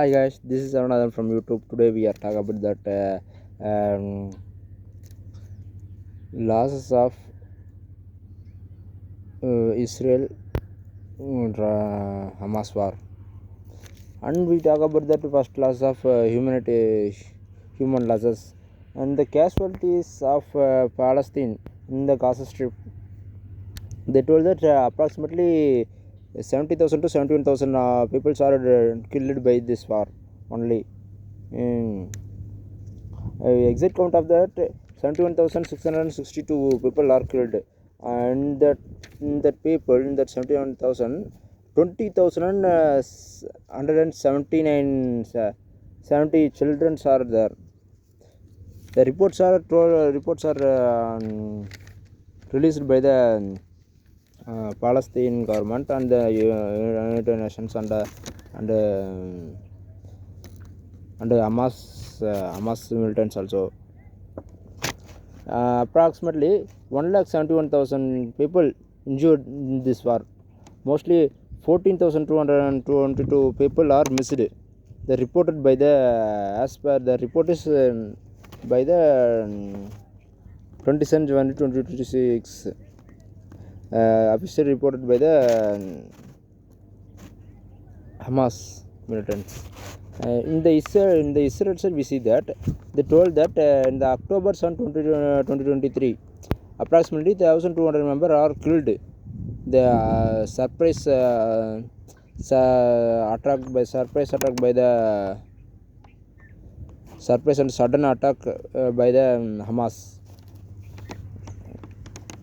Hi guys, this is Arunadhan from YouTube. Today we are talking about that losses of Israel Hamas war, and we talk about that first loss of human losses, and the casualties of Palestine in the Gaza Strip. They told that approximately 70,000 to 71,000 people are killed by this war only. Exact count of that 71,662 people are killed, and that people in that 71,000, 20,179 70 children are there. The reports are released by the Palestine government and the United Nations and Hamas militants also. Approximately 171,000 people injured in this war. Mostly 14,222 people are missed. The reported by the as per the report is by the 27th January 2026. Officially reported by the Hamas militants. In the Israel side, we see that they told that in the October 2023, approximately 1,200 members are killed. The surprise attack by the surprise and sudden attack by the Hamas.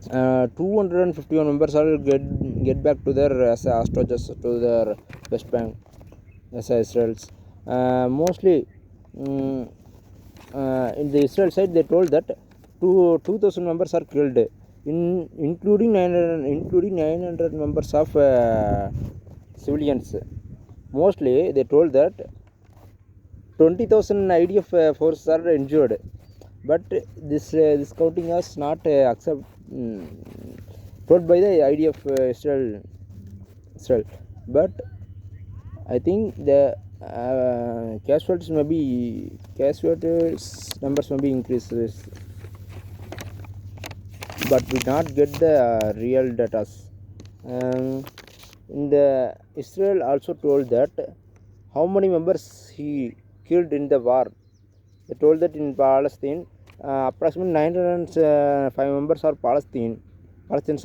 251 members are get back to their hostages to their West Bank as Israel's. Mostly in the Israel side, they told that 2,000 members are killed, including 900 members of civilians. Mostly they told that 20,000 IDF forces are injured, but this counting is not told by the IDF Israel. But I think the casualties numbers may be increased, but we not get the real data. In the Israel also told that how many members he killed in the war. They told that in Palestine approximately 905 members are Palestinians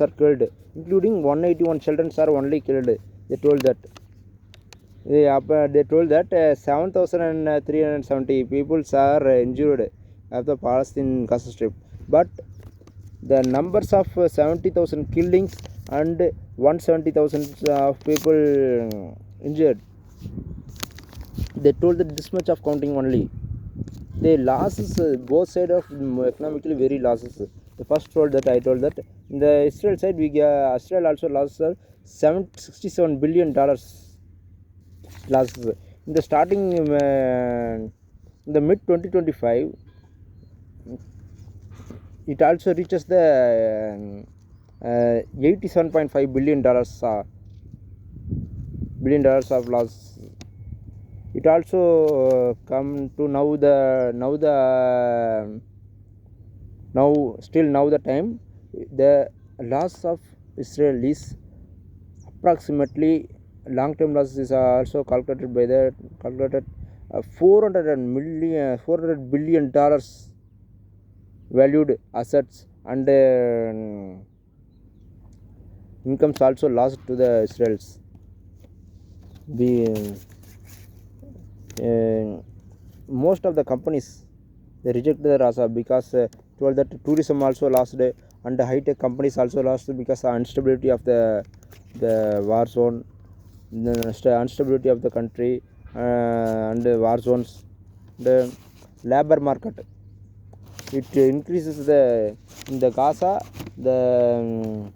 are killed, including 181 children are only killed. They told that. They told that 7,370 people are injured at the Palestine Gaza Strip, but the numbers of 70,000 killings and 170,000 of people injured. They told that this much of counting only. The losses, both sides of economically very losses. The first told that I told that in the Israel side, Israel also lost $67 billion losses. In the starting in the mid 2025, it also reaches the $87.5 billion of loss. It also come to now the time the loss of Israel is approximately long-term losses are also calculated by the $400 billion valued assets and incomes also lost to the Israels. Most of the companies they reject the Rasa because told that tourism also lost and the high-tech companies also lost because of instability of the war zone, the instability of the country and the war zones, the labor market. It increases in the Gaza the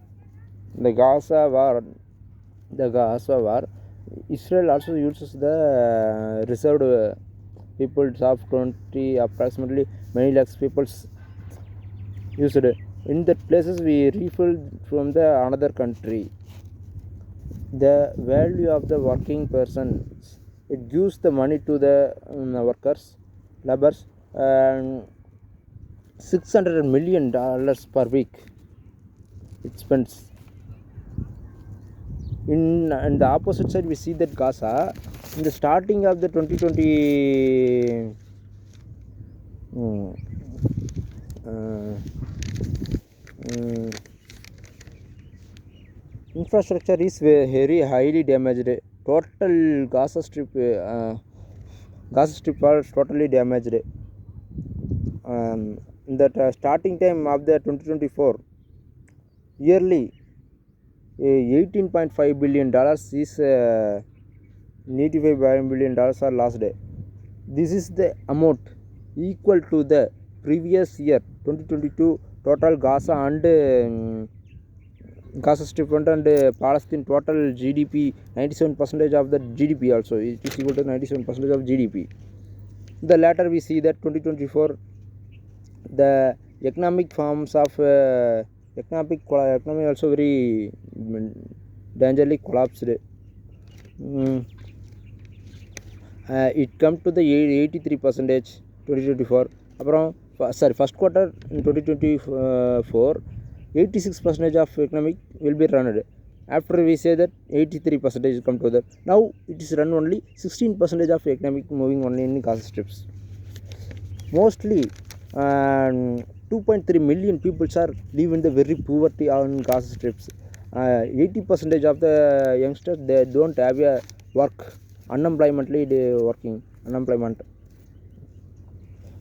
Gaza war. Israel also uses the reserved people of 20 approximately many lakhs people used in the places we refill from the another country. The value of the working persons it gives the money to the workers, laborers, and $600 million per week it spends. In the opposite side, we see that Gaza, in the starting of the 2020 infrastructure is very highly damaged. Total Gaza Strip are totally damaged. In that starting time of the 2024, yearly $18.5 billion is $85 billion are last day. This is the amount equal to the previous year 2022 total Gaza and Gaza Strip and Palestine total GDP. 97% of the GDP also, it is equal to 97% of GDP. The latter we see that 2024 the economic forms of economy also very dangerously collapsed. It come to the 83% 2024. First quarter in 2024 86% of economic will be run. After we say that 83% come to that. Now it is run only 16% of economic moving only in Gaza strips. Mostly 2.3 million people are live in the very poverty on Gaza strips. 80% of the youngsters, they don't have a work. Unemploymently they working. Unemployment.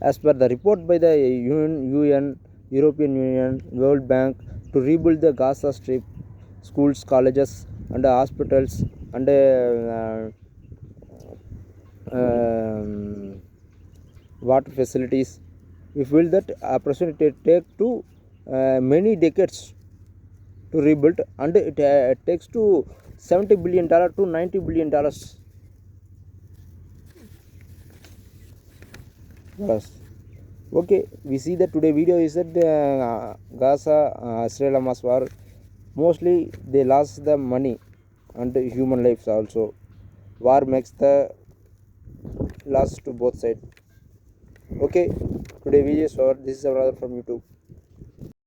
As per the report by the UN, European Union, World Bank, to rebuild the Gaza Strip, schools, colleges, and hospitals, and water facilities, we feel that approximately take to many decades to rebuild, and it takes to $70 billion to $90 billion. Yes. Okay, we see that today video is that Gaza, Israel Hamas war, mostly they lost the money and human lives also. War makes the loss to both sides. Okay, today video is over. This is our brother from YouTube.